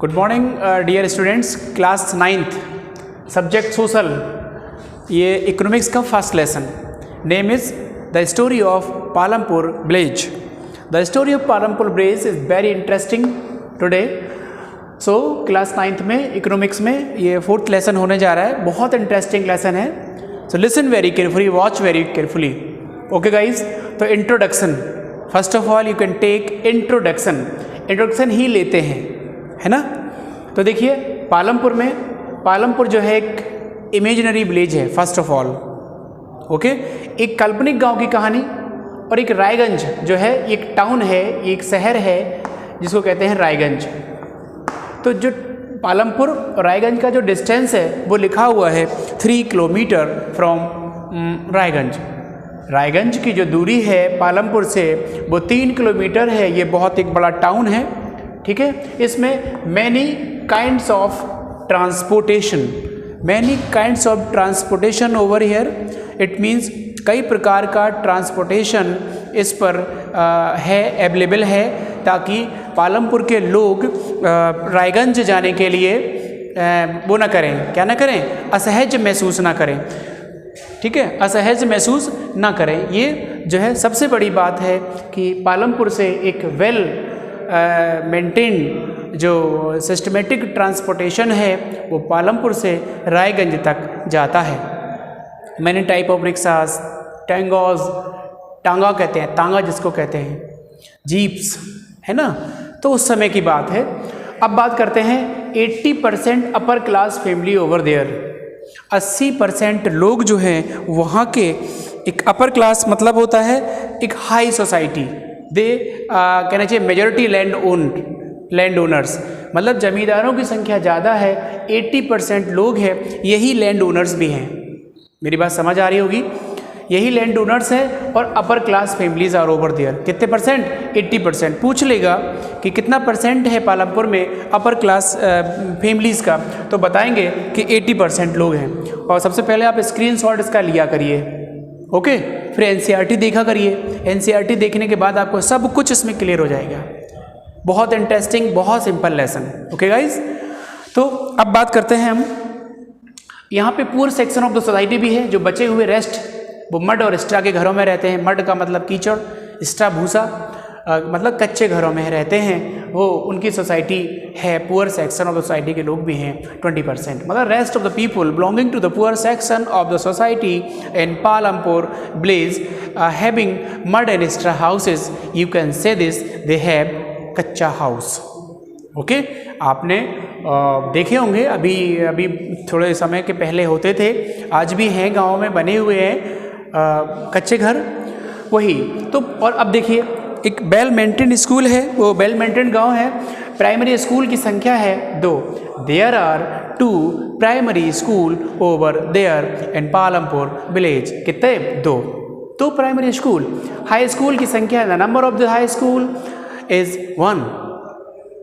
Good morning dear students, class 9th subject social, ये economics का first lesson. Name is the story of Palampur village. The story of Palampur village is very interesting today. So class 9th में economics में ये 4th lesson होने जा रहा है। बहुत इंटरेस्टिंग लेसन है। So listen very carefully, watch very carefully. Okay guys, तो introduction, first of all you can take introduction ही लेते हैं, है ना। तो देखिए पालमपुर जो है एक इमेजिनरी विलेज है फर्स्ट ऑफ ऑल। ओके, एक काल्पनिक गांव की कहानी। और एक रायगंज जो है एक टाउन है, एक शहर है जिसको कहते हैं रायगंज। तो जो पालमपुर और रायगंज का जो डिस्टेंस है वो लिखा हुआ है 3 किलोमीटर फ्रॉम रायगंज। रायगंज की जो दूरी है पालमपुर से वो 3 किलोमीटर है। ये बहुत एक बड़ा टाउन है, ठीक है। इसमें many kinds of transportation over here. It means कई प्रकार का ट्रांसपोर्टेशन इस पर है, अवेलेबल है, ताकि पालमपुर के लोग रायगंज जाने के लिए वो ना करें, क्या ना करें, असहज महसूस ना करें, ठीक है, असहज महसूस ना करें। ये जो है सबसे बड़ी बात है कि पालमपुर से एक वेल मेंटेन जो सिस्टमेटिक ट्रांसपोर्टेशन है वो पालमपुर से रायगंज तक जाता है। मैनी टाइप ऑफ रिक्शास, टैंगोज, टांगा कहते हैं, तांगा जिसको कहते हैं, जीप्स, है ना। तो उस समय की बात है। अब बात करते हैं 80% upper class family over there. 80% लोग जो हैं वहाँ के, एक अपर क्लास मतलब होता है एक हाई सोसाइटी। दे कहना चाहिए मेजॉरिटी लैंड ओनर्स, मतलब जमींदारों की संख्या ज़्यादा है। 80% लोग हैं, यही लैंड ओनर्स भी हैं। मेरी बात समझ आ रही होगी। यही लैंड ओनर्स हैं और upper class families are over there. कितने परसेंट? 80%। पूछ लेगा कि कितना परसेंट है पालमपुर में अपर क्लास फैमिलीज़ का, तो बताएंगे कि 80% लोग हैं। और सबसे पहले आप स्क्रीनशॉट इसका लिया करिए, ओके। फिर एनसीईआरटी देखा करिए। एनसीईआरटी देखने के बाद आपको सब कुछ इसमें क्लियर हो जाएगा। बहुत इंटरेस्टिंग, बहुत सिंपल लेसन, ओके गाइज। तो अब बात करते हैं हम, यहाँ पे poor section of the society भी है। जो बचे हुए रेस्ट वो मड और स्ट्रा के घरों में रहते हैं। मड का मतलब कीचड़, स्ट्रा भूसा, मतलब कच्चे घरों में रहते हैं, वो उनकी सोसाइटी है। Poor section of the society के लोग भी हैं 20%। मतलब rest of the people belonging to the poor section of the society in Palampur village having mud and straw houses, you can say this, they have kachcha house. Okay, आपने देखे होंगे, अभी थोड़े समय के पहले होते थे, आज भी हैं, गाँव में बने हुए हैं कच्चे घर, वही। तो और अब देखिए, एक वेल मेंटेन्ड स्कूल है, वो वेल मेंटेन्ड गांव है। प्राइमरी स्कूल की संख्या है 2। There are 2 primary school over there in Palampur village. कितने? 2 प्राइमरी स्कूल। हाई स्कूल की संख्या, the number of the high school is 1,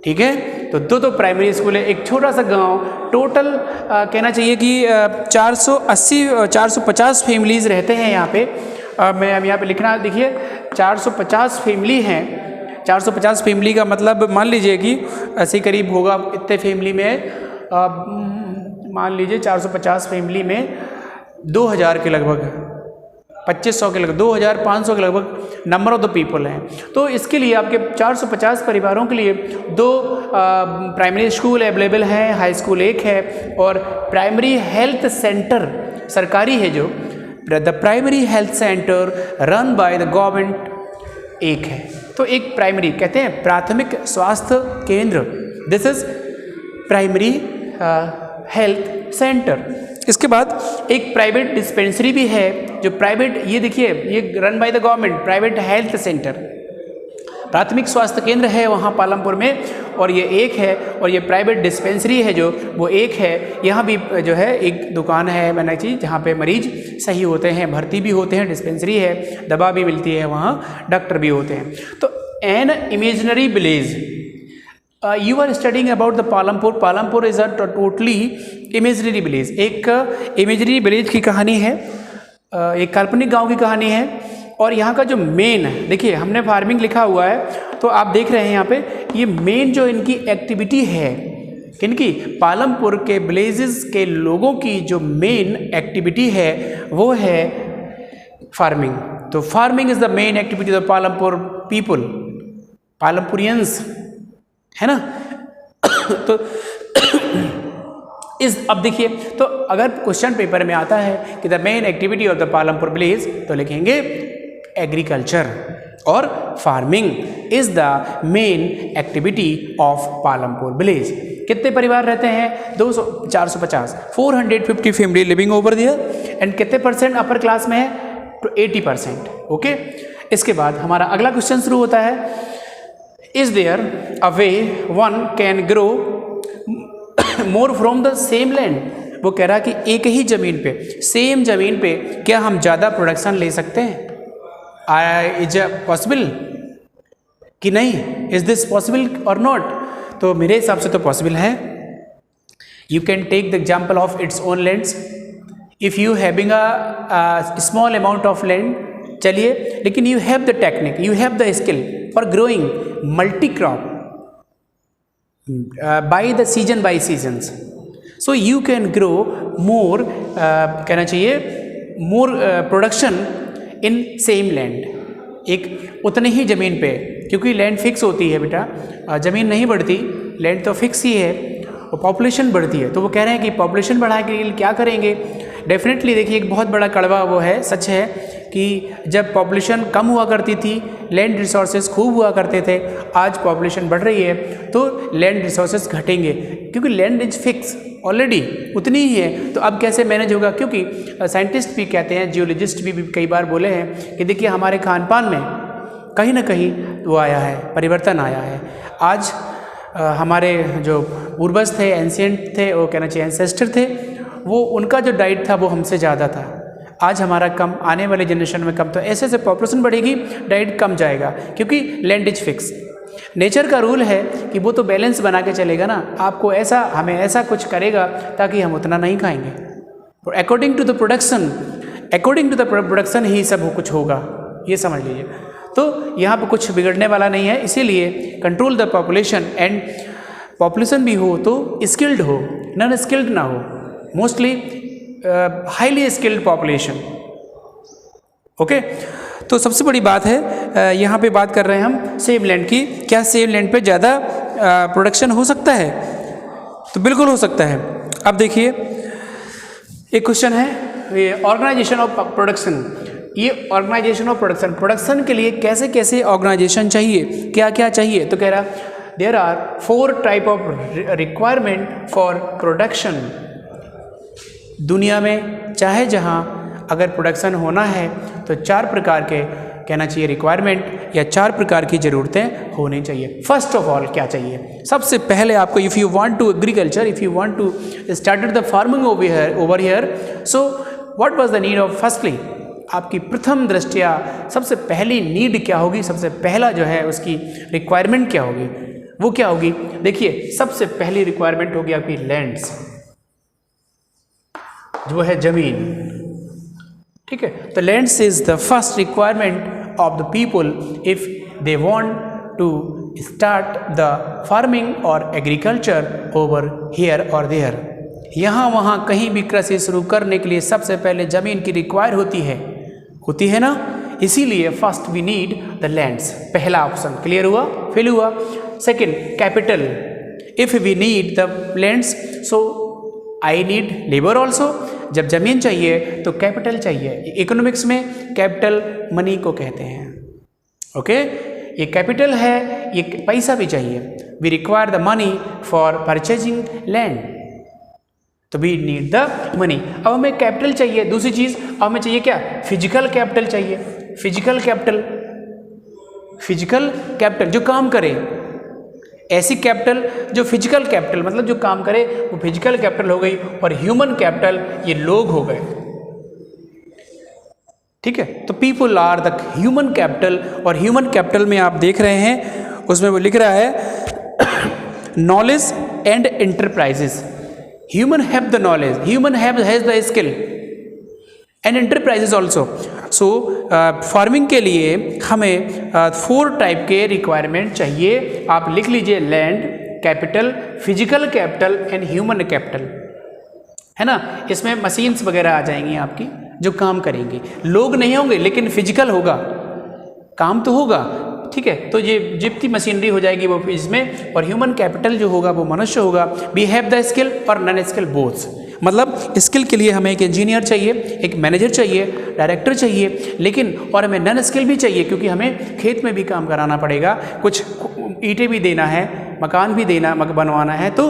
ठीक है। तो 2 प्राइमरी स्कूल है। एक छोटा सा गांव, टोटल कहना चाहिए कि 450 फैमिलीज़ रहते हैं यहाँ पे। मैं अब यहाँ पे लिखना, देखिए 450 फैमिली हैं। 450 फैमिली का मतलब मान लीजिए कि ऐसे करीब होगा, इतने फैमिली में मान लीजिए 450 फैमिली में 2000 के लगभग, 2500 के लगभग, 2500 के लगभग नंबर ऑफ द पीपल हैं। तो इसके लिए आपके 450 परिवारों के लिए 2 प्राइमरी स्कूल अवेलेबल हैं, हाई स्कूल 1 है, और प्राइमरी हेल्थ सेंटर सरकारी है। जो the primary health centre run by the government 1 है। तो एक प्राइमरी कहते हैं प्राथमिक स्वास्थ्य केंद्र, this is primary health centre. इसके बाद एक प्राइवेट डिस्पेंसरी भी है, जो प्राइवेट, ये देखिए, ये run by the government private health centre, प्राथमिक स्वास्थ्य केंद्र है वहाँ पालमपुर में, और ये 1 है। और ये प्राइवेट डिस्पेंसरी है जो वो 1 है। यहाँ भी जो है एक दुकान है, मैंने चीज़, जहाँ पे मरीज सही होते हैं, भर्ती भी होते हैं, डिस्पेंसरी है, दवा भी मिलती है, वहाँ डॉक्टर भी होते हैं। तो an imaginary village, you are studying about the Palampur. Palampur is a totally imaginary village. एक इमेजिनरी विलेज की कहानी है, एक काल्पनिक गांव की कहानी है। और यहाँ का जो मेन, देखिए हमने फार्मिंग लिखा हुआ है, तो आप देख रहे हैं यहाँ पे, ये मेन जो इनकी एक्टिविटी है किनकी? पालमपुर के विलेजेस के लोगों की जो मेन एक्टिविटी है वो है फार्मिंग। तो farming is the main activity of Palampur people, Palampurians, है ना। तो अब देखिए, तो अगर क्वेश्चन पेपर में आता है कि the main activity of the Palampur village, तो लिखेंगे एग्रीकल्चर और farming is the main activity of Palampur village. कितने परिवार रहते हैं? 450, 450 family living over there, and कितने परसेंट अपर क्लास में है? तो 80%। ओके, इसके बाद हमारा अगला क्वेश्चन शुरू होता है, is there a way one can grow more from the same land. वो कह रहा है कि एक ही जमीन पे, सेम जमीन पे क्या हम ज़्यादा प्रोडक्शन ले सकते हैं? इज पॉसिबल कि नहीं? इज दिस पॉसिबल और नॉट? तो मेरे हिसाब से तो पॉसिबल है। You can take the example of its own lands. If you having a small amount of land, चलिए, लेकिन you have the technique, you have the skill for growing multi crop by the season by seasons, so you can grow more, कहना चाहिए, more production in same land, एक उतने ही ज़मीन पे, क्योंकि land fix होती है बेटा, ज़मीन नहीं बढ़ती, लैंड तो फिक्स ही है, और पॉपुलेशन बढ़ती है। तो वो कह रहे हैं कि पॉपुलेशन बढ़ाने के लिए क्या करेंगे? डेफिनेटली देखिए, एक बहुत बड़ा कड़वा वो है, सच है कि जब पॉपुलेशन कम हुआ करती थी, लैंड रिसोर्सेज खूब हुआ करते थे, आज पॉपुलेशन बढ़ रही है तो लैंड रिसोर्सेज घटेंगे, क्योंकि लैंड इज फिक्स ऑलरेडी उतनी ही है। तो अब कैसे मैनेज होगा? क्योंकि साइंटिस्ट भी कहते हैं, जियोलॉजिस्ट भी कई बार बोले हैं कि देखिए, हमारे खान पान में कहीं ना कहीं वो आया है, परिवर्तन आया है। आज हमारे जो पूर्वज थे, एंशिएंट थे, वो कहना चाहिए एंसेस्टर थे, वो उनका जो डाइट था वो हमसे ज़्यादा था। आज हमारा कम, आने वाले जनरेशन में कम, तो ऐसे ऐसे पॉपुलेशन बढ़ेगी, डाइट कम जाएगा, क्योंकि लैंड इज फिक्स। नेचर का रूल है कि वो तो बैलेंस बना के चलेगा ना, आपको ऐसा, हमें ऐसा कुछ करेगा ताकि हम उतना नहीं खाएंगे। According to the production, according to the production ही सब कुछ होगा, ये समझ लीजिए। तो यहाँ पर कुछ बिगड़ने वाला नहीं है, इसीलिए control the population, and population भी हो तो स्किल्ड हो, नॉन स्किल्ड ना हो, mostly highly skilled population. Okay, तो सबसे बड़ी बात है, यहाँ पे बात कर रहे हैं हम सेम लैंड की। क्या सेम लैंड पे ज़्यादा प्रोडक्शन हो सकता है? तो बिल्कुल हो सकता है। अब देखिए, एक क्वेश्चन है, ये ऑर्गेनाइजेशन ऑफ प्रोडक्शन। ये ऑर्गेनाइजेशन ऑफ प्रोडक्शन, प्रोडक्शन के लिए कैसे कैसे ऑर्गेनाइजेशन चाहिए, क्या क्या चाहिए? तो कह रहा there are 4 type of requirement for production. दुनिया में चाहे जहाँ अगर प्रोडक्शन होना है तो 4 प्रकार के, कहना चाहिए, रिक्वायरमेंट या 4 प्रकार की ज़रूरतें होनी चाहिए। फर्स्ट ऑफ ऑल क्या चाहिए? सबसे पहले आपको, if you want to agriculture, if you want to started the farming over here, so what was the need of firstly? आपकी प्रथम दृष्टया सबसे पहली नीड क्या होगी? सबसे पहला जो है उसकी रिक्वायरमेंट क्या होगी? वो क्या होगी? देखिए, सबसे पहली रिक्वायरमेंट होगी आपकी लैंड्स, जो है जमीन। ठीक है, तो lands is the first requirement of the people if they want to start the farming और एग्रीकल्चर ओवर हियर और देयर। यहाँ वहाँ कहीं भी कृषि शुरू करने के लिए सबसे पहले ज़मीन की रिक्वायर होती है ना, इसीलिए first we need the lands. पहला ऑप्शन क्लियर हुआ, फिल हुआ। Second, capital. If we need the lands, so I need labour also. जब ज़मीन चाहिए तो कैपिटल चाहिए। इकोनॉमिक्स में कैपिटल मनी को कहते हैं। ओके, ये कैपिटल है, ये पैसा भी चाहिए। We require the money for purchasing land, तो वी नीड द मनी। अब हमें कैपिटल चाहिए। दूसरी चीज़, अब हमें चाहिए क्या? फिजिकल कैपिटल चाहिए। फिजिकल कैपिटल जो काम करे, ऐसी कैपिटल जो फिजिकल कैपिटल, मतलब जो काम करे, वो फिजिकल कैपिटल हो गई। और ह्यूमन कैपिटल, ये लोग हो गए। ठीक है, तो people are the human capital. और ह्यूमन कैपिटल में आप देख रहे हैं, उसमें वो लिख रहा है knowledge and enterprises. Human have the knowledge, human has the skill and enterprises also. So farming के लिए हमें 4 टाइप के रिक्वायरमेंट चाहिए। आप लिख लीजिए, land, capital, physical capital and human capital, है ना। इसमें मशीन्स वगैरह आ जाएंगी आपकी जो काम करेंगी, लोग नहीं होंगे लेकिन फिजिकल होगा, काम तो होगा, ठीक है। तो ये जितनी मशीनरी हो जाएगी वो इसमें, और ह्यूमन कैपिटल जो होगा वो मनुष्य होगा। वी हैव द स्किल और नॉन स्किल बोथ, मतलब स्किल के लिए हमें एक इंजीनियर चाहिए, एक मैनेजर चाहिए, डायरेक्टर चाहिए, लेकिन और हमें नॉन स्किल भी चाहिए क्योंकि हमें खेत में भी काम कराना पड़ेगा, कुछ ईंटें भी देना है, मकान भी देना बनवाना है। तो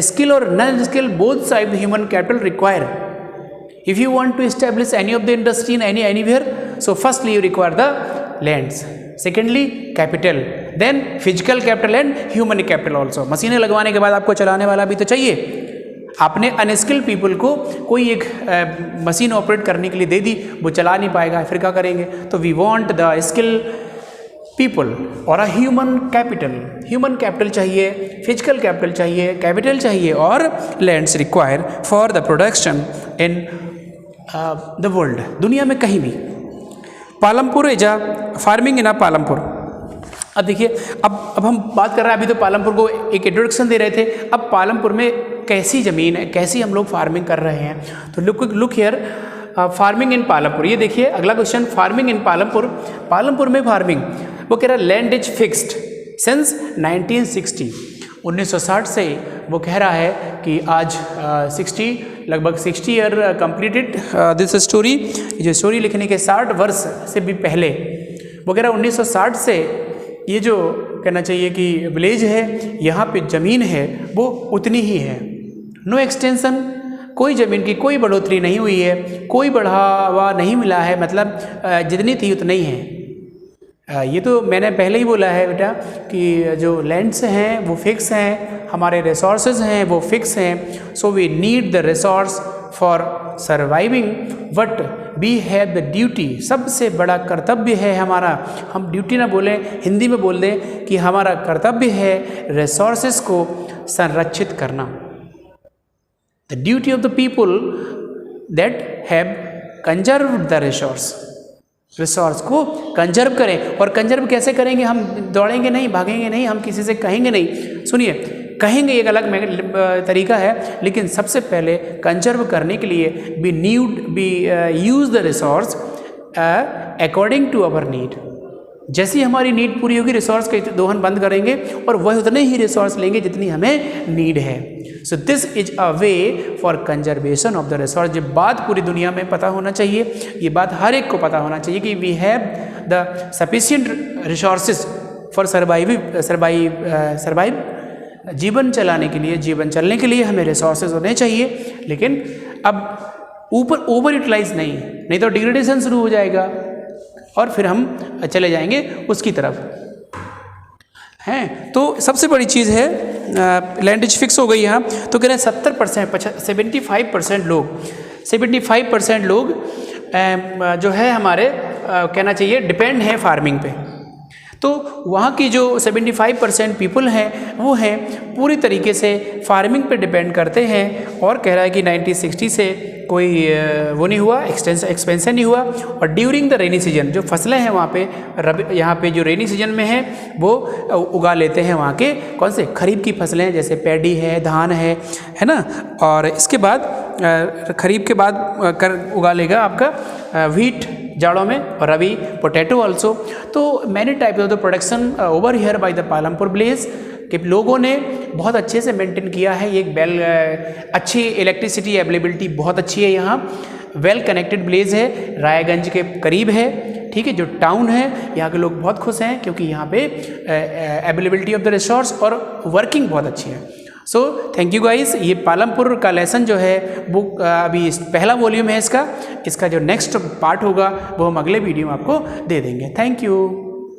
स्किल और non skill both side human capital require if you want to establish any of the industry in anywhere, so firstly you require the lands, secondly capital, then physical capital and human capital also। मशीनें लगवाने के बाद आपको चलाने वाला भी तो चाहिए। आपने अनस्किल्ड पीपल को कोई एक मशीन ऑपरेट करने के लिए दे दी, वो चला नहीं पाएगा, फिर क्या करेंगे। तो we want the skill people और अ ह्यूमन कैपिटल चाहिए, फिजिकल कैपिटल चाहिए, कैपिटल चाहिए और lands require for the production in the world, दुनिया में कहीं भी। Palampur is a farming in a Palampur. अब देखिए, अब हम बात कर रहे हैं, अभी तो पालमपुर को एक इंट्रोडक्शन दे रहे थे, अब पालमपुर में कैसी ज़मीन है, कैसी हम लोग फार्मिंग कर रहे हैं। तो look here, farming in Palampur. ये देखिए अगला question, farming in Palampur. Palampur में फार्मिंग, वो कह रहा है लैंड इज फिक्स्ड सिंस 1960, 1960 से वो कह रहा है कि आज लगभग 60 ईयर कंप्लीटेड दिस स्टोरी। जो स्टोरी लिखने के 60 वर्ष से भी पहले, वो कह रहा है 1960 से ये जो कहना चाहिए कि विलेज है, यहाँ पे ज़मीन है वो उतनी ही है, नो एक्सटेंशन, कोई ज़मीन की कोई बढ़ोतरी नहीं हुई है, कोई बढ़ावा नहीं मिला है, मतलब जितनी थी उतनी ही है। ये तो मैंने पहले ही बोला है बेटा कि जो लैंड्स हैं वो फिक्स हैं, हमारे रिसोर्सेज हैं वो फिक्स हैं। So we need the resource for surviving, but we have the duty, सबसे बड़ा कर्तव्य है हमारा, हम ड्यूटी ना बोलें, हिंदी में बोल दें कि हमारा कर्तव्य है रिसोर्सेज को संरक्षित करना। The duty of the people that have conserve the resource को कंजर्व करें। और कंजर्व कैसे करेंगे, हम दौड़ेंगे नहीं, भागेंगे नहीं, हम किसी से कहेंगे नहीं। सुनिए, कहेंगे एक अलग तरीका है, लेकिन सबसे पहले कंजर्व करने के लिए be use the resource according to our need. जैसी हमारी नीड पूरी होगी, रिसोर्स का दोहन बंद करेंगे और वह उतने ही रिसोर्स लेंगे जितनी हमें नीड है। So this is a way for conservation of the resource. ये बात पूरी दुनिया में पता होना चाहिए, ये बात हर एक को पता होना चाहिए कि we have the sufficient resources for survive, जीवन चलाने के लिए, जीवन चलने के लिए हमें रिसोर्सेज होने चाहिए। लेकिन अब ओवर यूटिलाइज नहीं तो डिग्रेडेशन शुरू हो जाएगा और फिर हम चले जाएंगे उसकी तरफ, हैं। तो सबसे बड़ी चीज़ है लैंडेज फिक्स हो गई यहाँ। तो कह रहे हैं 75% लोग जो है हमारे कहना चाहिए डिपेंड है फार्मिंग पे। तो वहाँ की जो 75% पीपल हैं वो हैं पूरी तरीके से फार्मिंग पे डिपेंड करते हैं। और कह रहा है कि 1960 से कोई वो नहीं हुआ, एक्सपेंशन नहीं हुआ। और ड्यूरिंग द रेनी सीजन, जो फसलें हैं वहाँ पे यहाँ पे जो रेनी सीजन में है वो उगा लेते हैं वहाँ के कौन से खरीफ की फसलें, जैसे पैडी है, धान है ना। और इसके बाद खरीफ के बाद उगा लेगा आपका व्हीट जाड़ों में, और रबी पोटैटो ऑल्सो। तो many type of the production over here by the Palampur village कि लोगों ने बहुत अच्छे से मेंटेन किया है। ये अच्छी इलेक्ट्रिसिटी अवेलेबिलिटी बहुत अच्छी है यहाँ, वेल कनेक्टेड विलेज है, रायगंज के करीब है, ठीक है। जो टाउन है यहाँ के लोग बहुत खुश हैं क्योंकि यहाँ पे अवेलेबिलिटी ऑफ द रिसोर्स और वर्किंग बहुत अच्छी है। So thank you guys. ये पालमपुर का लेसन जो है वो अभी पहला वॉल्यूम है इसका जो नेक्स्ट पार्ट होगा वो हम अगले वीडियो में आपको दे देंगे। Thank you.